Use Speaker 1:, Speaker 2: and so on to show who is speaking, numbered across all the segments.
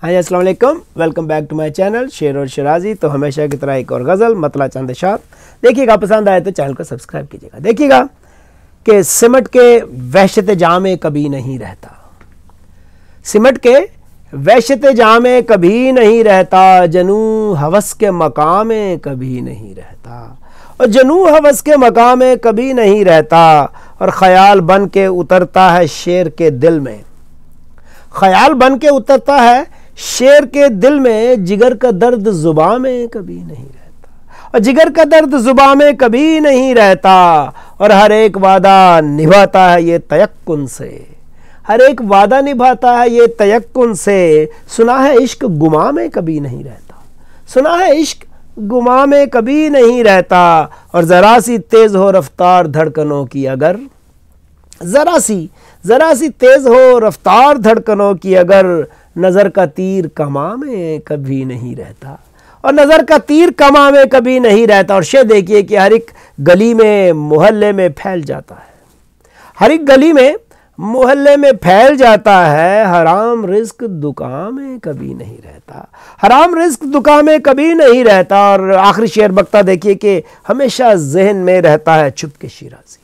Speaker 1: हाँ जी, अस्सलाम वालेकुम, welcome back to my channel शेर और शराजी। तो हमेशा की तरह एक और गज़ल मतला चंद इशार देखिएगा, पसंद आए तो चैनल को सब्सक्राइब कीजिएगा। देखिएगा कि सिमट के वहशत जामे कभी नहीं रहता, सिमट के वहशत जामे कभी नहीं रहता, जनू हवस के मकामे कभी नहीं रहता, और जनू हवस के मकामे कभी नहीं रहता, और ख्याल बन के उतरता है शेर के दिल में, ख्याल बन के उतरता है शेर के दिल में, जिगर का दर्द जुबां में कभी नहीं रहता, और जिगर का दर्द जुबां में कभी नहीं रहता, और हर एक वादा निभाता है ये तयक्कुन से, हर एक वादा निभाता है ये तयक्कुन से, सुना है इश्क गुमा में कभी नहीं रहता, सुना है इश्क गुमा में कभी नहीं रहता, और ज़रा सी तेज़ हो रफ्तार धड़कनों की अगर, ज़रा सी तेज़ हो रफ्तार धड़कनों की अगर, नज़र का तीर कमा में कभी नहीं रहता, और नज़र का तीर कमा में कभी नहीं रहता। और शेर देखिए कि हर एक गली में मोहल्ले में फैल जाता है, हर एक गली में मोहल्ले में फैल जाता है, हराम रिस्क दुकान में कभी नहीं रहता, हराम रिस्क दुकान में कभी नहीं रहता। और आखिरी शेर बकता देखिए कि हमेशा जहन में रहता है चुपके शिराजी,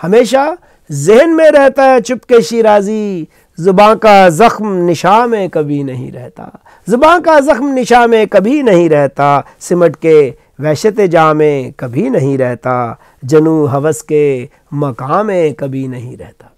Speaker 1: हमेशा जहन में रहता है चुपके शिराजी, ज़ुबां का ज़ख्म निशा में कभी नहीं रहता, ज़ुबां का ज़ख्म निशा में कभी नहीं रहता, सिमट के वहशत जाम में कभी नहीं रहता, जनू हवस के मकाम में कभी नहीं रहता।